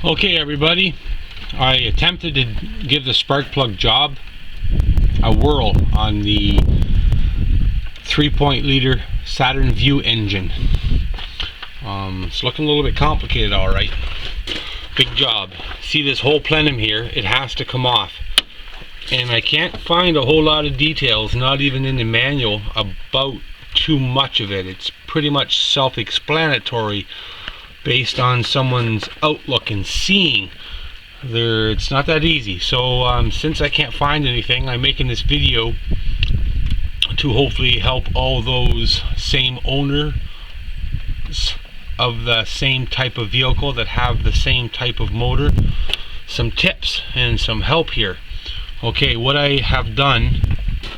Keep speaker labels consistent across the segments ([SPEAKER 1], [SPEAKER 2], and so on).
[SPEAKER 1] Okay everybody, I attempted to give the spark plug job a whirl on the 3.0 Saturn Vue engine. It's looking a little bit complicated, alright. Big job. See this whole plenum here, it has to come off. And I can't find a whole lot of details, not even in the manual, about too much of it. It's pretty much self-explanatory based on someone's outlook and seeing. It's not that easy. So since I can't find anything, I'm making this video to hopefully help all those same owners of the same type of vehicle that have the same type of motor. Some tips and some help here. Okay, what I have done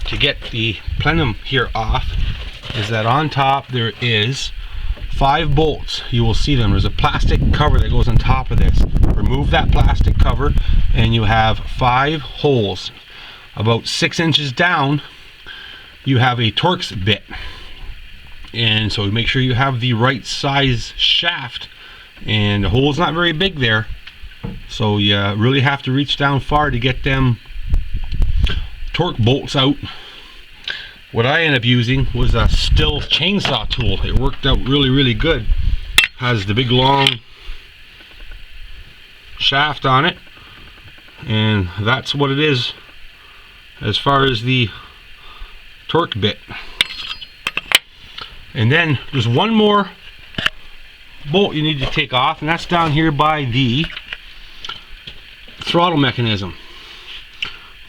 [SPEAKER 1] to get the plenum here off is that on top there is 5 bolts. You will see them. There's a plastic cover that goes on top of this. Remove that plastic cover and you have 5 holes. About 6 inches down you have a Torx bit, and so make sure you have the right size shaft, and the hole's not very big there, so you really have to reach down far to get them torque bolts out. What I ended up using was a Stihl chainsaw tool. It worked out really good. Has the big long shaft on it, and that's what it is as far as the torque bit. And then there's one more bolt you need to take off, and that's down here by the throttle mechanism.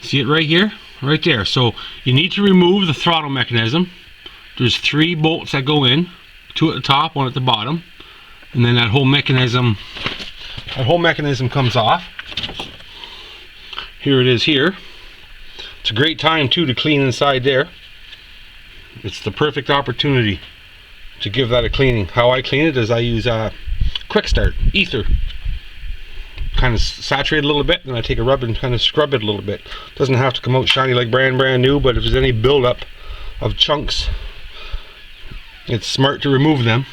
[SPEAKER 1] See it right here? Right there. So you need to remove the throttle mechanism. There's 3 bolts that go in, 2 at the top, 1 at the bottom, and then that whole mechanism comes off. Here it is here. It's a great time too to clean inside there. It's the perfect opportunity to give that a cleaning. How I clean it is I use quick start ether. Kind of saturate a little bit, and I take a rub and kind of scrub it a little bit. Doesn't have to come out shiny like brand new, but if there's any buildup of chunks, it's smart to remove them.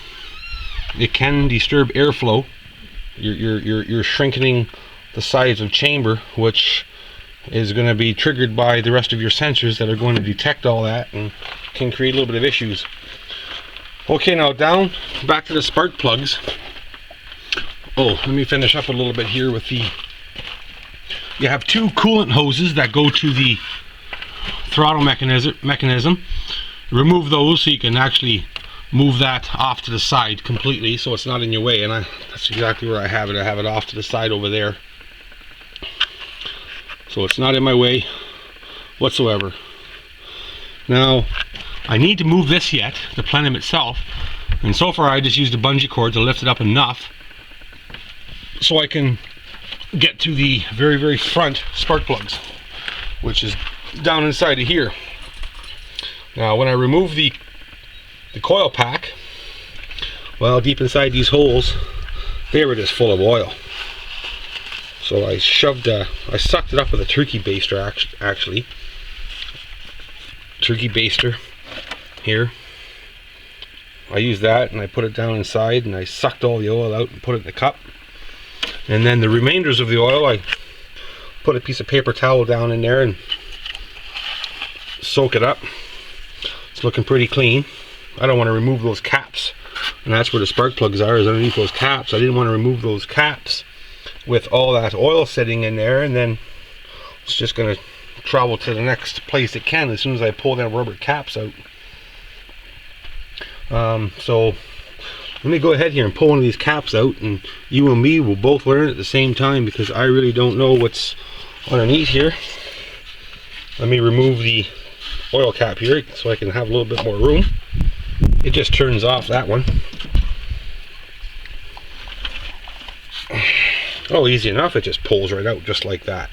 [SPEAKER 1] It can disturb airflow. You're shrinking the size of chamber, which is going to be triggered by the rest of your sensors that are going to detect all that and can create a little bit of issues. Okay, now back to the spark plugs. Oh, let me finish up a little bit here with you have 2 coolant hoses that go to the throttle mechanism. Remove those so you can actually move that off to the side completely, so it's not in your way. And that's exactly where I have it. I have it off to the side over there, so it's not in my way whatsoever. Now I need to move this yet, the plenum itself, and so far I just used a bungee cord to lift it up enough so I can get to the very front spark plugs, which is down inside of here. Now when I remove the coil pack, well, deep inside these holes there it is, full of oil. So I sucked it up with a turkey baster, actually. Turkey baster here. I used that and I put it down inside and I sucked all the oil out and put it in the cup. And then the remainders of the oil, I put a piece of paper towel down in there and soak it up. It's looking pretty clean. I don't want to remove those caps, and that's where the spark plugs are, is underneath those caps. I didn't want to remove those caps with all that oil sitting in there, and then it's just going to travel to the next place it can as soon as I pull them rubber caps out. So let me go ahead here and pull one of these caps out, and you and me will both learn at the same time, because I really don't know what's underneath here. Let me remove the oil cap here so I can have a little bit more room. It just turns off, that one. Oh, easy enough. It just pulls right out just like that.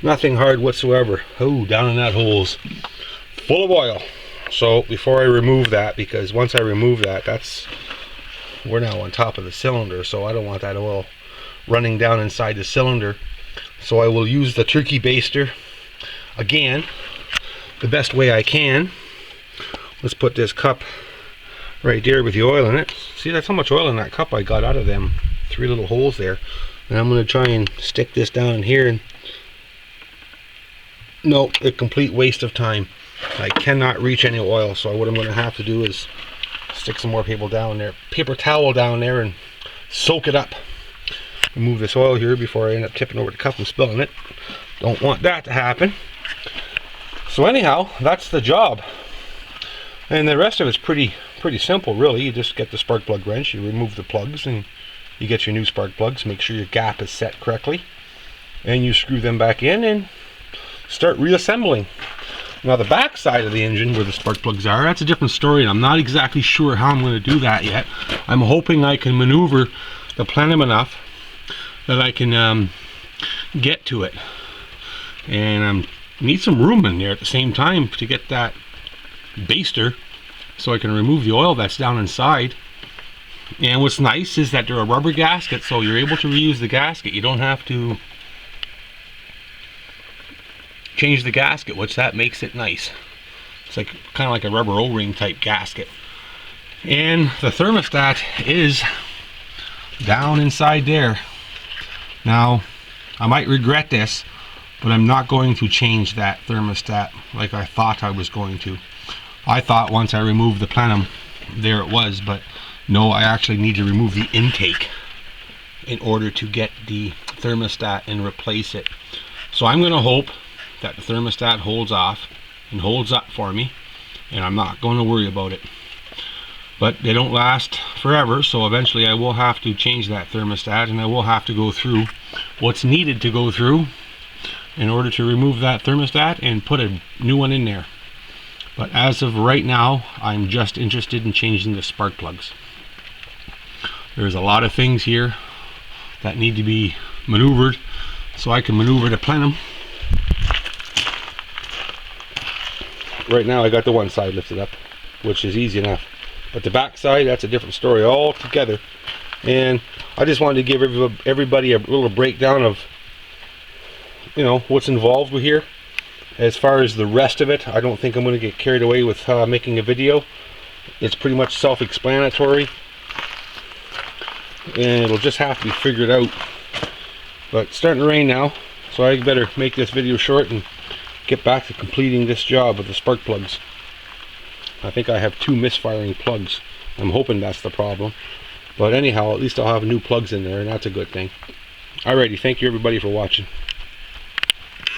[SPEAKER 1] Nothing hard whatsoever. Oh, down in that hole's full of oil. So before I remove that, because once I remove that, we're now on top of the cylinder, so I don't want that oil running down inside the cylinder. So I will use the turkey baster again the best way I can. Let's put this cup right there with the oil in it. See, that's how much oil in that cup I got out of them 3 little holes there. And I'm going to try and stick this down in here, and no, a complete waste of time. I cannot reach any oil, so what I'm going to have to do is stick some more paper towel down there and soak it up. Remove this oil here before I end up tipping over the cup and spilling it. Don't want that to happen. So anyhow, that's the job. And the rest of it's pretty simple, really. You just get the spark plug wrench, you remove the plugs, and you get your new spark plugs. Make sure your gap is set correctly, and you screw them back in and start reassembling. Now the back side of the engine, where the spark plugs are, that's a different story, and I'm not exactly sure how I'm going to do that yet. I'm hoping I can maneuver the Plenum enough that I can get to it, and need some room in there at the same time to get that baster so I can remove the oil that's down inside. And what's nice is that they're a rubber gasket, so you're able to reuse the gasket. You don't have to change the gasket, which that makes it nice. It's like kind of like a rubber O-ring type gasket. And the thermostat is down inside there. Now I might regret this, but I'm not going to change that thermostat like I thought I was going to. I thought once I removed the Plenum, there it was, but no, I actually need to remove the intake in order to get the thermostat and replace it. So I'm going to hope that the thermostat holds off and holds up for me, and I'm not going to worry about it. But they don't last forever, so eventually I will have to change that thermostat, and I will have to go through what's needed to go through in order to remove that thermostat and put a new one in there. But as of right now, I'm just interested in changing the spark plugs. There's a lot of things here that need to be maneuvered so I can maneuver the Plenum. Right now I got the one side lifted up, which is easy enough, but the back side, that's a different story altogether. And I just wanted to give everybody a little breakdown of, you know, what's involved with here. As far as the rest of it, I don't think I'm going to get carried away with making a video. It's pretty much self-explanatory, and it'll just have to be figured out. But it's starting to rain now, so I better make this video short and get back to completing this job with the spark plugs. I think I have 2 misfiring plugs. I'm hoping that's the problem, but anyhow, at least I'll have new plugs in there, and that's a good thing. Alrighty, thank you everybody for watching.